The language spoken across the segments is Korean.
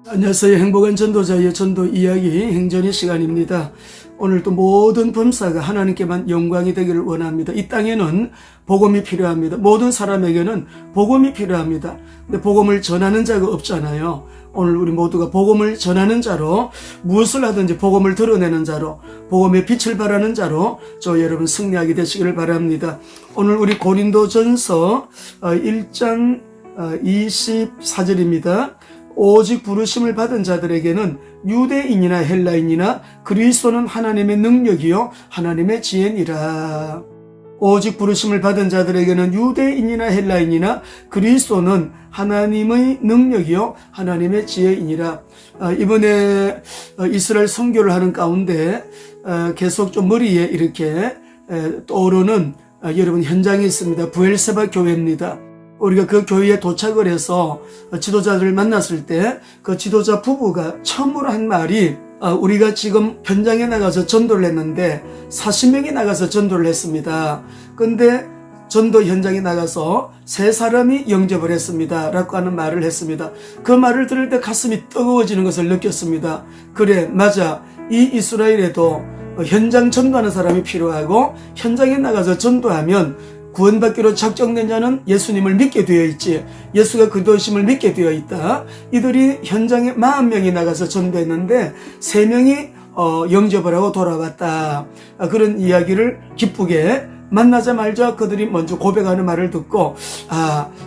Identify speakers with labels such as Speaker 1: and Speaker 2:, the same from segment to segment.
Speaker 1: 안녕하세요. 행복한 전도자의 전도 이야기 행전의 시간입니다. 오늘도 모든 범사가 하나님께만 영광이 되기를 원합니다. 이 땅에는 복음이 필요합니다. 모든 사람에게는 복음이 필요합니다. 근데 복음을 전하는 자가 없잖아요. 오늘 우리 모두가 복음을 전하는 자로, 무엇을 하든지 복음을 드러내는 자로, 복음의 빛을 발하는 자로 저 여러분 승리하게 되시기를 바랍니다. 오늘 우리 고린도전서 1장 24절입니다. 오직 부르심을 받은 자들에게는 유대인이나 헬라인이나 그리스도는 하나님의 능력이요 하나님의 지혜니라. 오직 부르심을 받은 자들에게는 유대인이나 헬라인이나 그리스도는 하나님의 능력이요 하나님의 지혜이니라. 이번에 이스라엘 선교를 하는 가운데 계속 좀 머리에 이렇게 떠오르는 여러분 현장이 있습니다. 부엘세바 교회입니다. 우리가 그 교회에 도착을 해서 지도자들을 만났을 때 그 지도자 부부가 처음으로 한 말이 우리가 지금 현장에 나가서 전도를 했는데 40명이 나가서 전도를 했습니다. 근데 전도 현장에 나가서 3사람이 영접을 했습니다 라고 하는 말을 했습니다. 그 말을 들을 때 가슴이 뜨거워지는 것을 느꼈습니다. 그래, 맞아. 이 이스라엘에도 현장 전도하는 사람이 필요하고 현장에 나가서 전도하면 구원받기로 작정된 자는 예수님을 믿게 되어 있지, 예수가 그리스도심을 믿게 되어 있다. 이들이 현장에 40명이 나가서 전도했는데 3명이 영접을 하고 돌아왔다. 그런 이야기를 기쁘게 만나자마자 그들이 먼저 고백하는 말을 듣고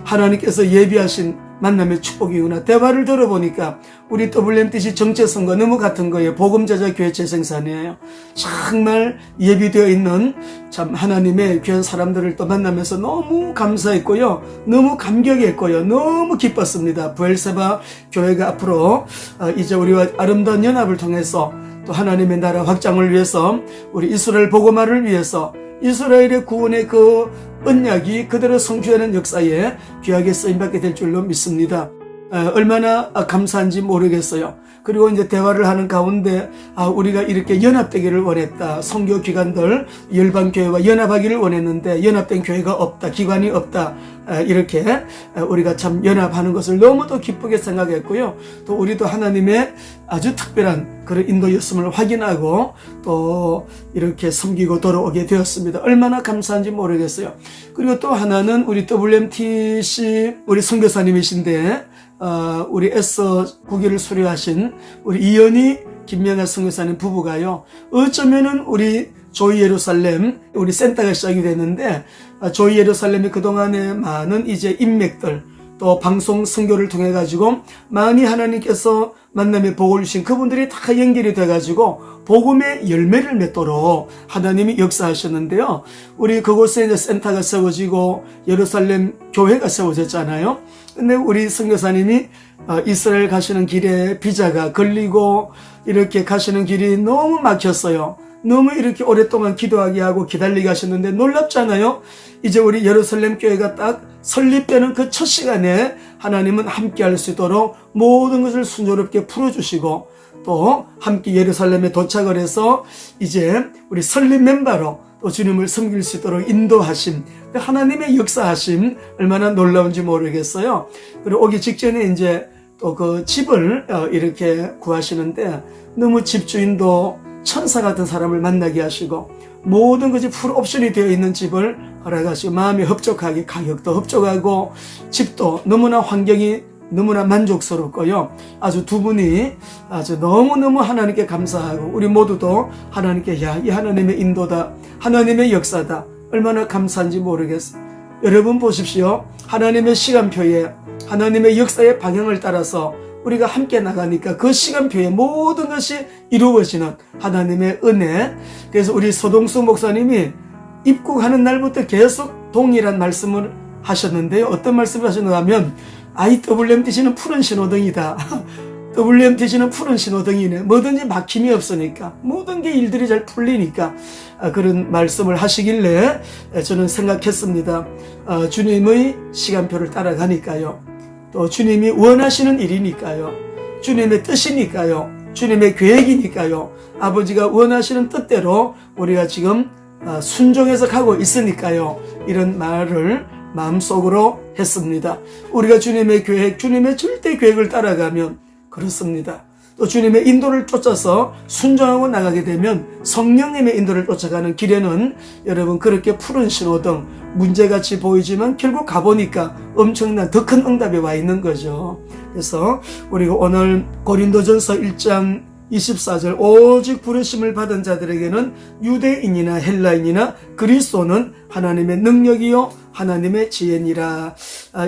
Speaker 1: 하나님께서 예비하신 만남의 축복이구나. 대화를 들어보니까 우리 WMTC 정체성과 너무 같은 거예요. 복음제자교회 재생산이에요. 정말 예비되어 있는 참 하나님의 귀한 사람들을 또 만나면서 너무 감사했고요. 너무 감격했고요. 너무 기뻤습니다. 부엘세바 교회가 앞으로 이제 우리와 아름다운 연합을 통해서 또 하나님의 나라 확장을 위해서, 우리 이스라엘 복음화를 위해서 이스라엘의 구원의 그 언약이 그대로 성취하는 역사에 귀하게 쓰임받게 될 줄로 믿습니다. 얼마나 감사한지 모르겠어요. 그리고 이제 대화를 하는 가운데 우리가 이렇게 연합되기를 원했다. 선교 기관들 열방교회와 연합하기를 원했는데 연합된 교회가 없다. 기관이 없다. 이렇게 우리가 참 연합하는 것을 너무도 기쁘게 생각했고요. 또 우리도 하나님의 아주 특별한 그런 인도였음을 확인하고 또 이렇게 섬기고 돌아오게 되었습니다. 얼마나 감사한지 모르겠어요. 그리고 또 하나는 우리 WMTC 우리 선교사님이신데 우리 애써 국위를 수료하신 우리 이현희 김명아 선교사님 부부가요, 어쩌면은 우리 조이 예루살렘 우리 센터가 시작이 됐는데 조이 예루살렘이 그동안에 많은 이제 인맥들 또 방송 선교를 통해 가지고 많이 하나님께서 만남의 복을 주신 그분들이 다 연결이 돼 가지고 복음의 열매를 맺도록 하나님이 역사하셨는데요. 우리 그곳에 이제 센터가 세워지고 예루살렘 교회가 세워졌잖아요. 근데 우리 선교사님이 이스라엘 가시는 길에 비자가 걸리고 이렇게 가시는 길이 너무 막혔어요. 너무 이렇게 오랫동안 기도하게 하고 기다리게 하셨는데 놀랍잖아요. 이제 우리 예루살렘 교회가 딱 설립되는 그 첫 시간에 하나님은 함께 할 수 있도록 모든 것을 순조롭게 풀어주시고 또 함께 예루살렘에 도착을 해서 이제 우리 설립 멤버로 또 주님을 섬길 수 있도록 인도하심, 하나님의 역사하심 얼마나 놀라운지 모르겠어요. 그리고 오기 직전에 이제 또 그 집을 이렇게 구하시는데 너무 집주인도 천사 같은 사람을 만나게 하시고 모든 것이 풀 옵션이 되어 있는 집을 허락하시고 마음이 흡족하게 가격도 흡족하고 집도 너무나 환경이 너무나 만족스럽고요. 아주 두 분이 아주 너무너무 하나님께 감사하고 우리 모두도 하나님께 이 하나님의 인도다, 하나님의 역사다, 얼마나 감사한지 모르겠어요. 여러분 보십시오. 하나님의 시간표에 하나님의 역사의 방향을 따라서 우리가 함께 나가니까 그 시간표에 모든 것이 이루어지는 하나님의 은혜. 그래서 우리 서동수 목사님이 입국하는 날부터 계속 동일한 말씀을 하셨는데요. 어떤 말씀을 하셨는가 하면 WMTC는 푸른 신호등이다. WMTC는 푸른 신호등이네. 뭐든지 막힘이 없으니까, 모든 게 일들이 잘 풀리니까 그런 말씀을 하시길래 저는 생각했습니다. 주님의 시간표를 따라가니까요. 또 주님이 원하시는 일이니까요. 주님의 뜻이니까요. 주님의 계획이니까요. 아버지가 원하시는 뜻대로 우리가 지금 순종해서 가고 있으니까요. 이런 말을 마음속으로 했습니다. 우리가 주님의 계획, 주님의 절대 계획을 따라가면 그렇습니다. 또 주님의 인도를 쫓아서 순종하고 나가게 되면 성령님의 인도를 쫓아가는 길에는 여러분 그렇게 푸른 신호등 문제같이 보이지만 결국 가보니까 엄청난 더 큰 응답이 와 있는 거죠. 그래서 우리가 오늘 고린도전서 1장 24절 오직 부르심을 받은 자들에게는 유대인이나 헬라인이나 그리스도는 하나님의 능력이요 하나님의 지혜니라.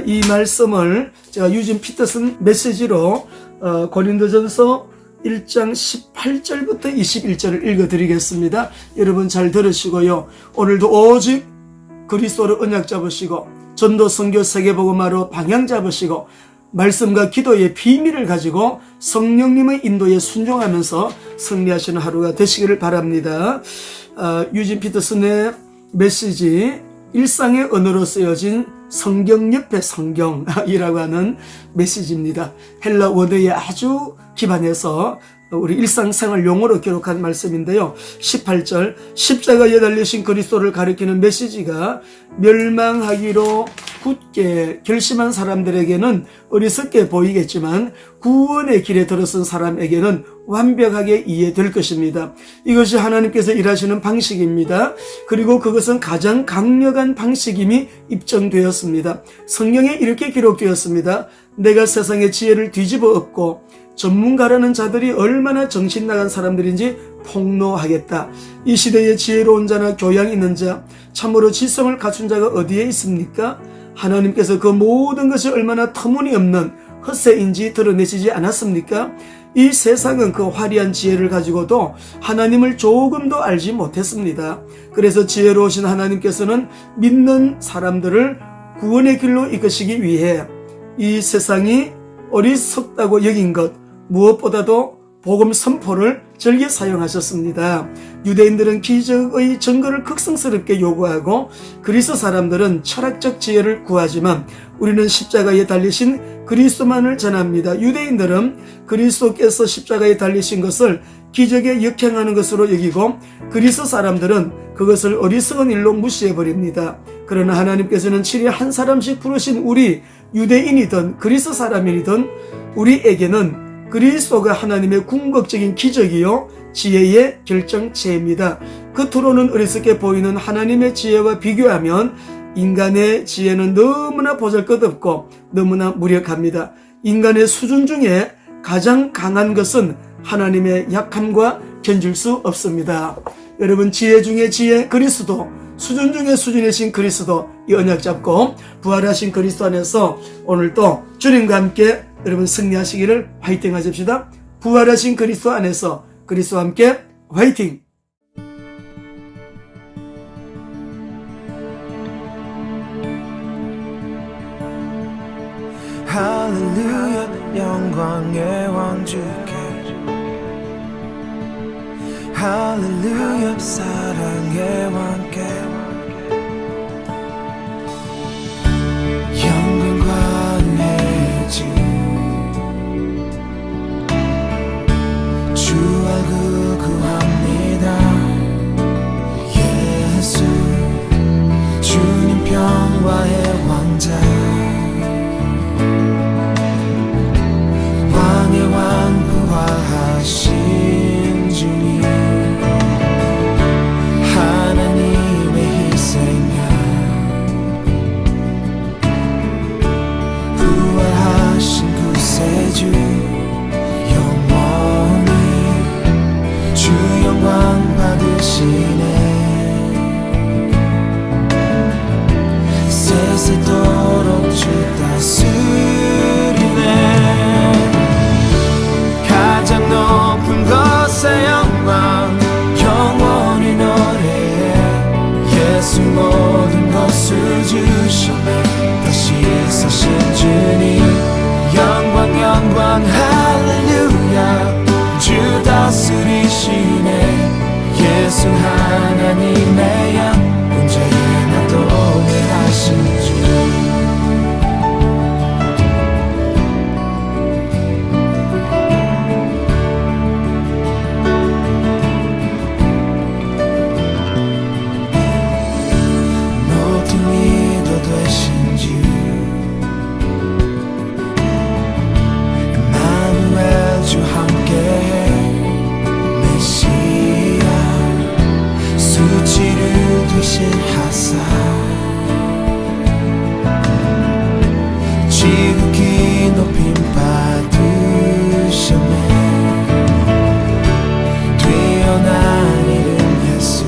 Speaker 1: 이 말씀을 제가 유진 피터슨 메시지로 고린도전서 1장 18절부터 21절을 읽어드리겠습니다. 여러분 잘 들으시고요. 오늘도 오직 그리스도를 언약 잡으시고 전도 선교 세계복음화로 방향 잡으시고 말씀과 기도의 비밀을 가지고 성령님의 인도에 순종하면서 승리하시는 하루가 되시기를 바랍니다. 유진 피터슨의 메시지 일상의 언어로 쓰여진 성경 옆에 성경이라고 하는 메시지입니다. 헬라 원어에 아주 기반해서 우리 일상생활 용어로 기록한 말씀인데요. 18절 십자가에 달리신 그리스도를 가리키는 메시지가 멸망하기로 굳게 결심한 사람들에게는 어리석게 보이겠지만 구원의 길에 들어선 사람에게는 완벽하게 이해될 것입니다. 이것이 하나님께서 일하시는 방식입니다. 그리고 그것은 가장 강력한 방식임이 입증되었습니다. 성경에 이렇게 기록되었습니다. 내가 세상의 지혜를 뒤집어 엎고 전문가라는 자들이 얼마나 정신 나간 사람들인지 폭로하겠다. 이 시대의 지혜로운 자나 교양 있는 자, 참으로 지성을 갖춘 자가 어디에 있습니까? 하나님께서 그 모든 것이 얼마나 터무니없는 헛새인지 드러내시지 않았습니까? 이 세상은 그 화려한 지혜를 가지고도 하나님을 조금도 알지 못했습니다. 그래서 지혜로우신 하나님께서는 믿는 사람들을 구원의 길로 이끄시기 위해 이 세상이 어리석다고 여긴 것 무엇보다도 복음 선포를 즐겨 사용하셨습니다. 유대인들은 기적의 증거를 극성스럽게 요구하고 그리스 사람들은 철학적 지혜를 구하지만 우리는 십자가에 달리신 그리스도만을 전합니다. 유대인들은 그리스도께서 십자가에 달리신 것을 기적에 역행하는 것으로 여기고 그리스 사람들은 그것을 어리석은 일로 무시해버립니다. 그러나 하나님께서는 칠이 한 사람씩 부르신 우리 유대인이든 그리스 사람이든 우리에게는 그리스도가 하나님의 궁극적인 기적이요 지혜의 결정체입니다. 겉으로는 어리석게 보이는 하나님의 지혜와 비교하면 인간의 지혜는 너무나 보잘것없고 너무나 무력합니다. 인간의 수준 중에 가장 강한 것은 하나님의 약함과 견줄 수 없습니다. 여러분 지혜 중에 지혜 그리스도, 수준 중에 수준이신 그리스도, 이 언약 잡고 부활하신 그리스도 안에서 오늘 또 주님과 함께 여러분 승리하시기를 화이팅 하십시다. 부활하신 그리스도 안에서 그리스도와 함께 화이팅!
Speaker 2: 할렐루야 영광의 왕주께 할렐루야 사랑의 왕께 영광과 내지 주 알고 구합니다. 예수 주님 평화의 왕자 왕의 왕 부활하신 주님 하나님 지극히 높임 받으셨네. 뛰어난 이름 예수,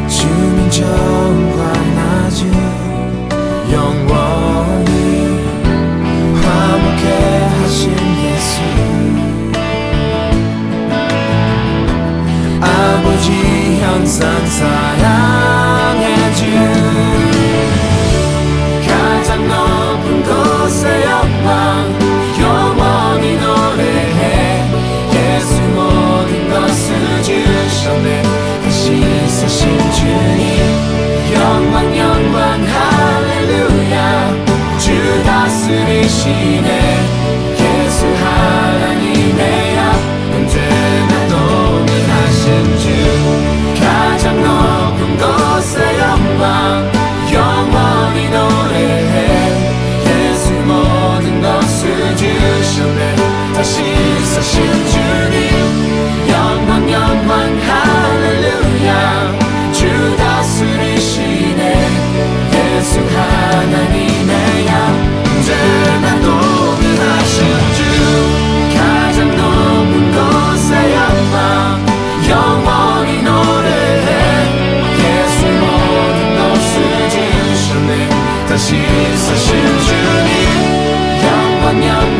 Speaker 2: 주님 정과 낮은 영원히 화목해 하신 예수, 아버지 항상 사랑해 주, 가장 높은 곳의 영광 영원히 노래해. 예수 모든 것을 주셨네. 다시 사신 주님 영광 영광 할렐루야. 주 다스리시네. 예수 하나님의 약 언제나 동일하신 주, 가장 높은 곳의 영광 영원히 노래해. 예수 모든 것을 주셨네. 다시 사신 주님 영광 영광 할렐루야. 주 다스리시네. 예수 하나님의 약 언제나 동일하신 주, 가장 높은 곳의 영광 영원히 노래해. 예수 모든 것을 주셨네. 다시 사신 주님 영광 영광